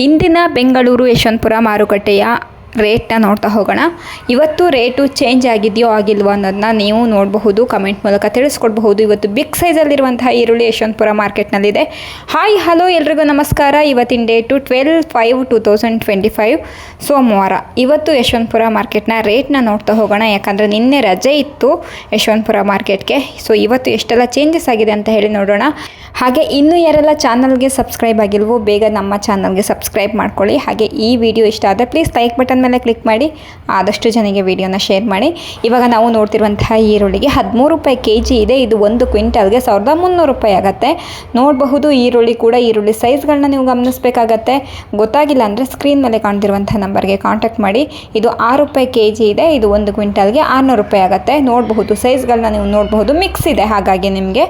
ಇಂದಿನ ಬೆಂಗಳೂರು ಯಶವಂತಪುರ ಮಾರುಕಟ್ಟೆಯ ರೇಟ್ನ ನೋಡ್ತಾ ಹೋಗೋಣ. ಇವತ್ತು ರೇಟು ಚೇಂಜ್ ಆಗಿದೆಯೋ ಆಗಿಲ್ವೋ ಅನ್ನೋದನ್ನ ನೀವು ನೋಡಬಹುದು, ಕಮೆಂಟ್ ಮೂಲಕ ತಿಳಿಸ್ಕೊಡ್ಬಹುದು. ಇವತ್ತು ಬಿಗ್ ಸೈಜಲ್ಲಿರುವಂತಹ ಈರುಳ್ಳಿ ಯಶವಂತಪುರ ಮಾರ್ಕೆಟ್ನಲ್ಲಿದೆ. ಹಾಯ್ ಹಲೋ ಎಲ್ರಿಗೂ ನಮಸ್ಕಾರ. ಇವತ್ತಿನ ಡೇಟು 12/5/2025 ಸೋಮವಾರ. ಇವತ್ತು ಯಶವಂತಪುರ ಮಾರ್ಕೆಟ್ನ ರೇಟ್ನ ನೋಡ್ತಾ ಹೋಗೋಣ, ಯಾಕಂದರೆ ನಿನ್ನೆ ರಜೆ ಇತ್ತು ಯಶವಂತಪುರ ಮಾರ್ಕೆಟ್ಗೆ. ಸೊ ಇವತ್ತು ಎಷ್ಟೆಲ್ಲ ಚೇಂಜಸ್ ಆಗಿದೆ ಅಂತ ಹೇಳಿ ನೋಡೋಣ. ಹಾಗೆ ಇನ್ನೂ ಯಾರೆಲ್ಲ ಚಾನಲ್ಗೆ ಸಬ್ಸ್ಕ್ರೈಬ್ ಆಗಿಲ್ವೋ ಬೇಗ ನಮ್ಮ ಚಾನಲ್ಗೆ ಸಬ್ಸ್ಕ್ರೈಬ್ ಮಾಡ್ಕೊಳ್ಳಿ. ಹಾಗೆ ಈ ವಿಡಿಯೋ ಇಷ್ಟ ಆದರೆ ಪ್ಲೀಸ್ ಲೈಕ್ ಬಟನ್ ಮೇಲೆ ಕ್ಲಿಕ್ ಮಾಡಿ ಆದಷ್ಟು ಜನಕ್ಕೆ ವಿಡಿಯೋನ ಶೇರ್ ಮಾಡಿ. ಇವಾಗ ನಾವು ನೋಡ್ತಿರುವಂತಹ ಈರುಳ್ಳಿಗೆ 13 ರೂಪಾಯಿ kg ಇದೆ. ಇದು 1 ಕ್ವಿಂಟಲ್ಗೆ 1300 ರೂಪಾಯಿ ಆಗುತ್ತೆ. ನೋಡಬಹುದು ಈರುಳ್ಳಿ ಕೂಡ. ಈರುಳ್ಳಿ ಸೈಜ್ಗಳನ್ನ ನೀವು ಗಮನಿಸಬೇಕಾಗತ್ತೆ. ಗೊತ್ತಾಗಿಲ್ಲ ಅಂದರೆ ಸ್ಕ್ರೀನ್ ಮೇಲೆ ಕಾಣ್ತಿರುವಂಥ ನಂಬರ್ಗೆ ಕಾಂಟ್ಯಾಕ್ಟ್ ಮಾಡಿ. ಇದು 6 ರೂಪಾಯಿ kg ಇದೆ. ಇದು 1 ಕ್ವಿಂಟಲ್ಗೆ 600 ರೂಪಾಯಿ ಆಗುತ್ತೆ. ನೋಡಬಹುದು ಸೈಜ್ಗಳನ್ನ ನೀವು ನೋಡಬಹುದು. ಮಿಕ್ಸ್ ಇದೆ, ಹಾಗಾಗಿ ನಿಮಗೆ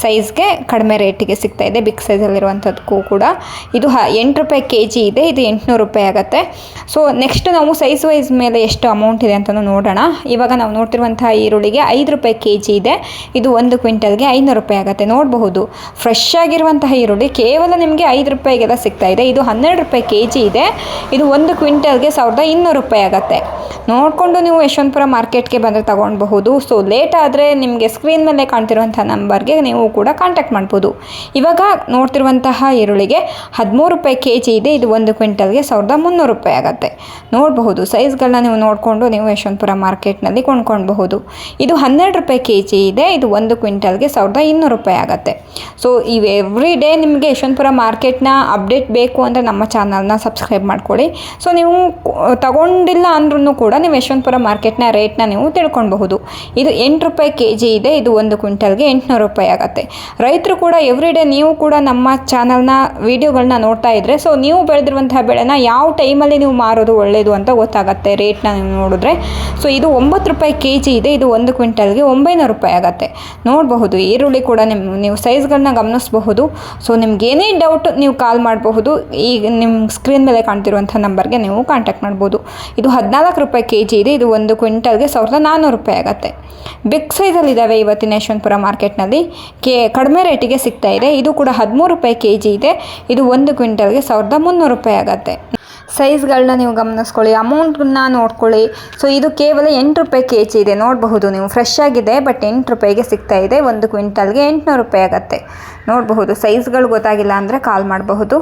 ಸೈಜ್ಗೆ ಕಡಿಮೆ ರೇಟಿಗೆ ಸಿಗ್ತಾ ಇದೆ. ಬಿಗ್ ಸೈಜಲ್ಲಿರುವಂಥದ್ದಕ್ಕೂ ಕೂಡ ಇದು 8 ರೂಪಾಯಿ kg ಇದೆ. ಇದು 800 ರೂಪಾಯಿ ಆಗುತ್ತೆ. ಸೊ ನೆಕ್ಸ್ಟ್ ನಾವು ಸೈಜ್ ವೈಸ್ ಮೇಲೆ ಎಷ್ಟು ಅಮೌಂಟ್ ಇದೆ ಅಂತ ನೋಡೋಣ. ಇವಾಗ ನಾವು ನೋಡ್ತಿರುವಂತಹ ಈರುಳ್ಳಿಗೆ 5 ರೂಪಾಯಿ kg ಇದೆ. ಇದು 1 ಕ್ವಿಂಟಲ್ಗೆ 500 ರೂಪಾಯಿ ಆಗುತ್ತೆ. ನೋಡಬಹುದು ಫ್ರೆಶ್ ಆಗಿರುವಂತಹ ಈರುಳ್ಳಿ ಕೇವಲ ನಿಮಗೆ 5 ರೂಪಾಯಿಗೆಲ್ಲ ಸಿಗ್ತಾ ಇದೆ. ಇದು 12 ರೂಪಾಯಿ kg ಇದೆ. ಇದು 1 ಕ್ವಿಂಟಲ್ಗೆ 1200 ರೂಪಾಯಿ ಆಗುತ್ತೆ. ನೋಡಿಕೊಂಡು ನೀವು ಯಶವಂತಪುರ ಮಾರ್ಕೆಟ್ಗೆ ಬಂದರೆ ತಗೊಳ್ಬಹುದು. ಸೊ ಲೇಟ್ ಆದರೆ ನಿಮಗೆ ಸ್ಕ್ರೀನ್ ಮೇಲೆ ಕಾಣ್ತಿರುವಂಥ ನಂಬರ್ಗೆ ನೀವು ಕೂಡ ಕಾಂಟ್ಯಾಕ್ಟ್ ಮಾಡ್ಬೋದು. ಇವಾಗ ನೋಡ್ತಿರುವಂತಹ ಈರುಳ್ಳಿಗೆ 13 ರೂಪಾಯಿ kg ಇದೆ. ಇದು 1 ಕ್ವಿಂಟಲ್ಗೆ 1300 ರೂಪಾಯಿ ಆಗುತ್ತೆ. ನೋಡಬಹುದು ಸೈಜ್ಗಳನ್ನ ನೀವು ನೋಡಿಕೊಂಡು ನೀವು ಯಶವಂತಪುರ ಮಾರ್ಕೆಟ್ನಲ್ಲಿ ಕೊಂಡ್ಕೊಳ್ಬಹುದು. ಇದು 12 ರೂಪಾಯಿ kg ಇದೆ. ಇದು 1 ಕ್ವಿಂಟಲ್ಗೆ 1200 ರೂಪಾಯಿ ಆಗುತ್ತೆ. ಸೊ ಇವು ಎವ್ರಿ ಡೇ ನಿಮಗೆ ಯಶವಂತಪುರ ಮಾರ್ಕೆಟ್ನ ಅಪ್ಡೇಟ್ ಬೇಕು ಅಂದರೆ ನಮ್ಮ ಚಾನಲ್ನ ಸಬ್ಸ್ಕ್ರೈಬ್ ಮಾಡ್ಕೊಳ್ಳಿ. ಸೊ ನೀವು ತಗೊಂಡಿಲ್ಲ ಅಂದ್ರೂ ಕೂಡ ನೀವು ಯಶವಂತಪುರ ಮಾರ್ಕೆಟ್ನ ರೇಟ್ನ ನೀವು ತಿಳ್ಕೊಳ್ಬಹುದು. ಇದು 8 ರೂಪಾಯಿ kg ಇದೆ. ಇದು 1 ಕ್ವಿಂಟಲ್ಗೆ 800 ರೂಪಾಯಿ ಆಗುತ್ತೆ. ರೈತರು ಕೂಡ ಎವ್ರಿ ಡೇ ನೀವು ಕೂಡ ನಮ್ಮ ಚಾನಲ್ನ ವಿಡಿಯೋಗಳನ್ನ ನೋಡ್ತಾ ಇದ್ದರೆ ಸೊ ನೀವು ಬೆಳೆದಿರುವಂತಹ ಬೆಳೆನ ಯಾವ ಟೈಮಲ್ಲಿ ನೀವು ಮಾರೋದು ಒಳ್ಳೆಯದು ಅಂತ ಗೊತ್ತಾಗುತ್ತೆ ರೇಟ್ನ ನೀವು ನೋಡಿದ್ರೆ. ಸೊ ಇದು 9 ರೂಪಾಯಿ kg ಇದೆ. ಇದು 1 ಕ್ವಿಂಟಲ್ಗೆ 900 ರೂಪಾಯಿ ಆಗುತ್ತೆ. ನೋಡಬಹುದು ಈರುಳ್ಳಿ ಕೂಡ ನೀವು ಸೈಜ್ಗಳನ್ನ ಗಮನಿಸಬಹುದು. ಸೊ ನಿಮ್ಗೆ ಏನೇ ಡೌಟ್ ನೀವು ಕಾಲ್ ಮಾಡಬಹುದು. ಈಗ ನಿಮ್ಮ ಸ್ಕ್ರೀನ್ ಮೇಲೆ ಕಾಣ್ತಿರುವಂಥ ನಂಬರ್ಗೆ ನೀವು ಕಾಂಟ್ಯಾಕ್ಟ್ ಮಾಡ್ಬೋದು. ಇದು 14 ರೂಪಾಯಿ kg ಇದೆ. ಇದು 1 ಕ್ವಿಂಟಲ್ಗೆ 1400 ರೂಪಾಯಿ ಆಗುತ್ತೆ. ಬಿಗ್ ಸೈಜಲ್ಲಿದ್ದಾವೆ ಇವತ್ತಿನ ಯಶವಂತಪುರ ಮಾರ್ಕೆಟ್ನಲ್ಲಿ. ಕಡಿಮೆ ರೇಟಿಗೆ ಸಿಗ್ತಾ ಇದೆ. ಇದು ಕೂಡ 13 ರೂಪಾಯಿ kg ಇದೆ. ಇದು 1 ಕ್ವಿಂಟಲ್ಗೆ 1300 ರೂಪಾಯಿ ಆಗುತ್ತೆ. ಸೈಜ್ಗಳನ್ನ ನೀವು ಗಮನಿಸ್ಕೊಳ್ಳಿ, ಅಮೌಂಟನ್ನ ನೋಡ್ಕೊಳ್ಳಿ. ಸೊ ಇದು ಕೇವಲ 8 ರೂಪಾಯಿ kg ಇದೆ. ನೋಡಬಹುದು ನೀವು ಫ್ರೆಶ್ ಆಗಿದೆ, ಬಟ್ 8 ರೂಪಾಯಿಗೆ ಸಿಗ್ತಾ ಇದೆ. 1 ಕ್ವಿಂಟಲ್ಗೆ 800 ರೂಪಾಯಿ ಆಗುತ್ತೆ. ನೋಡಬಹುದು ಸೈಜ್ಗಳು ಗೊತ್ತಾಗಿಲ್ಲ ಅಂದರೆ ಕಾಲ್ ಮಾಡಬಹುದು.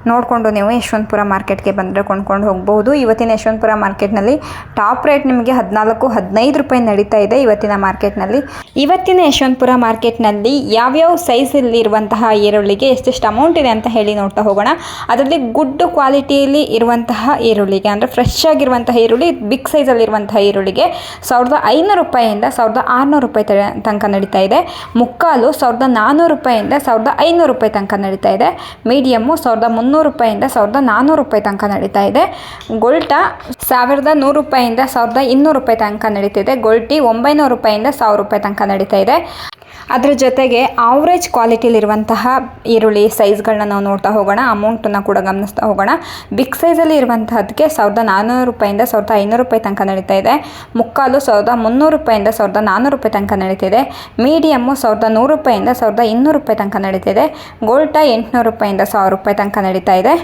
ನೋಡಿಕೊಂಡು ನೀವು ಯಶವಂತಪುರ ಮಾರ್ಕೆಟ್ಗೆ ಬಂದರೆ ಕೊಂಡ್ಕೊಂಡು ಹೋಗಬಹುದು. ಇವತ್ತಿನ ಯಶವಂತಪುರ ಮಾರ್ಕೆಟ್ನಲ್ಲಿ ಟಾಪ್ ರೇಟ್ ನಿಮಗೆ 14-15 ರೂಪಾಯಿ ನಡೀತಾ ಇದೆ ಇವತ್ತಿನ ಮಾರ್ಕೆಟ್ನಲ್ಲಿ. ಇವತ್ತಿನ ಯಶವಂತಪುರ ಮಾರ್ಕೆಟ್ನಲ್ಲಿ ಯಾವ್ಯಾವ ಸೈಜಲ್ಲಿರುವಂತಹ ಈರುಳ್ಳಿಗೆ ಎಷ್ಟೆಷ್ಟು ಅಮೌಂಟ್ ಇದೆ ಅಂತ ಹೇಳಿ ನೋಡ್ತಾ ಹೋಗೋಣ. ಅದರಲ್ಲಿ ಗುಡ್ ಕ್ವಾಲಿಟಿಯಲ್ಲಿ ಇರುವಂತಹ ಈರುಳ್ಳಿಗೆ ಅಂದರೆ ಫ್ರೆಶ್ ಆಗಿರುವಂತಹ ಈರುಳ್ಳಿ, ಬಿಗ್ ಸೈಜಲ್ಲಿರುವಂತಹ ಈರುಳ್ಳಿಗೆ 1500 ರೂಪಾಯಿಯಿಂದ 1600 ರೂಪಾಯಿ ತನಕ ನಡೀತಾ ಇದೆ. ಮುಕ್ಕಾಲು 1400 ರೂಪಾಯಿಯಿಂದ 1500 ರೂಪಾಯಿ ತನಕ ನಡೀತಾ ಇದೆ. ಮೀಡಿಯಮ್ಮು 1300 ರೂಪಾಯಿಯಿಂದ 1400 ರೂಪಾಯಿ ತನಕ ನಡೀತಾ ಇದೆ. ಗೊಲ್ಟಾ 1100 ರೂಪಾಯಿಯಿಂದ 1200 ರೂಪಾಯಿ ತನಕ ನಡೀತಿದೆ. ಗೊಲ್ಟಿ 900 ರೂಪಾಯಿಯಿಂದ 1000 ರೂಪಾಯಿ ತನಕ ನಡೀತಾ ಇದೆ. ಅದರ ಜೊತೆಗೆ ಆವ್ರೇಜ್ ಕ್ವಾಲಿಟಿಲಿರುವಂತಹ ಈರುಳ್ಳಿ ಸೈಜ್ಗಳನ್ನ ನಾವು ನೋಡ್ತಾ ಹೋಗೋಣ. ಅಮೌಂಟನ್ನು ಕೂಡ ಗಮನಿಸ್ತಾ ಹೋಗೋಣ. ಬಿಗ್ ಸೈಜಲ್ಲಿ ಇರುವಂತಹದಕ್ಕೆ 1400 ರೂಪಾಯಿಯಿಂದ 1500 ರೂಪಾಯಿ ತನಕ ನಡೀತಾ ಇದೆ. ಮುಕ್ಕಾಲು 1300 ರೂಪಾಯಿಯಿಂದ 1400 ರೂಪಾಯಿ ತನಕ ನಡೀತಿದೆ. ಮೀಡಿಯಮ್ಮು 1100 ರೂಪಾಯಿಯಿಂದ 1200 ರೂಪಾಯಿ ತನಕ ನಡೀತಿದೆ. ಗೋಲ್ಟಾ 800 ರೂಪಾಯಿಯಿಂದ 1000 ರೂಪಾಯಿ ತನಕ ನಡೀತಾ ಇದೆ.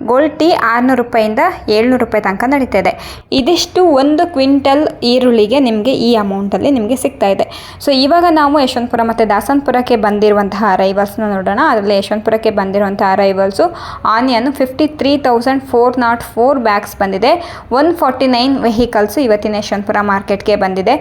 ಗೋಲ್ಡ್ ಟೀ 600 ರೂಪಾಯಿಯಿಂದ 700 ರೂಪಾಯಿ ತನಕ ನಡೀತಾ ಇದೆ. ಇದಿಷ್ಟು 1 ಕ್ವಿಂಟಲ್ ಈರುಳ್ಳಿಗೆ ನಿಮಗೆ ಈ ಅಮೌಂಟಲ್ಲಿ ನಿಮಗೆ ಸಿಗ್ತಾ ಇದೆ. ಸೊ ಇವಾಗ ನಾವು ಯಶವಂತಪುರ ಮತ್ತು ದಾಸನಪುರಕ್ಕೆ ಬಂದಿರುವಂತಹ ಅರೈವಲ್ಸ್ನ ನೋಡೋಣ. ಅದರಲ್ಲಿ ಯಶವಂತಪುರಕ್ಕೆ ಬಂದಿರುವಂತಹ ಅರೈವಲ್ಸು ಆನಿಯನ್ 53,404 ಬ್ಯಾಗ್ಸ್ ಬಂದಿದೆ. 149 ವೆಹಿಕಲ್ಸು ಇವತ್ತಿನ ಯಶವಂತಪುರ ಮಾರ್ಕೆಟ್ಗೆ ಬಂದಿದೆ.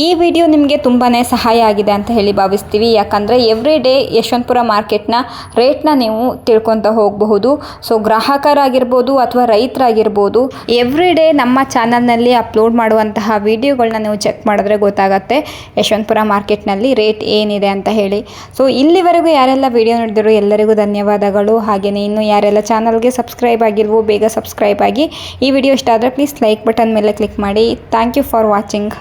ಈ ವಿಡಿಯೋ ನಿಮಗೆ ತುಂಬಾ ಸಹಾಯ ಆಗಿದೆ ಅಂತ ಹೇಳಿ ಭಾವಿಸ್ತೀವಿ. ಯಾಕಂದರೆ ಎವ್ರಿ ಡೇ ಯಶವಂತಪುರ ಮಾರ್ಕೆಟ್ನ ರೇಟ್ನ ನೀವು ತಿಳ್ಕೊತಾ ಹೋಗಬಹುದು. ಸೊ ಗ್ರಾಹಕರಾಗಿರ್ಬೋದು ಅಥವಾ ರೈತರಾಗಿರ್ಬೋದು ಎವ್ರಿ ಡೇ ನಮ್ಮ ಚಾನಲ್ನಲ್ಲಿ ಅಪ್ಲೋಡ್ ಮಾಡುವಂತಹ ವಿಡಿಯೋಗಳನ್ನ ನೀವು ಚೆಕ್ ಮಾಡಿದ್ರೆ ಗೊತ್ತಾಗುತ್ತೆ ಯಶವಂತಪುರ ಮಾರ್ಕೆಟ್ನಲ್ಲಿ ರೇಟ್ ಏನಿದೆ ಅಂತ ಹೇಳಿ. ಸೊ ಇಲ್ಲಿವರೆಗೂ ಯಾರೆಲ್ಲ ವಿಡಿಯೋ ನೋಡಿದ್ರು ಎಲ್ಲರಿಗೂ ಧನ್ಯವಾದಗಳು. ಹಾಗೆಯೇ ಇನ್ನು ಯಾರೆಲ್ಲ ಚಾನಲ್ಗೆ ಸಬ್ಸ್ಕ್ರೈಬ್ ಆಗಿಲ್ವೋ ಬೇಗ ಸಬ್ಸ್ಕ್ರೈಬ್ ಆಗಿ. ಈ ವಿಡಿಯೋ ಇಷ್ಟ ಆದರೆ ಪ್ಲೀಸ್ ಲೈಕ್ ಬಟನ್ ಮೇಲೆ ಕ್ಲಿಕ್ ಮಾಡಿ. Thank you for watching.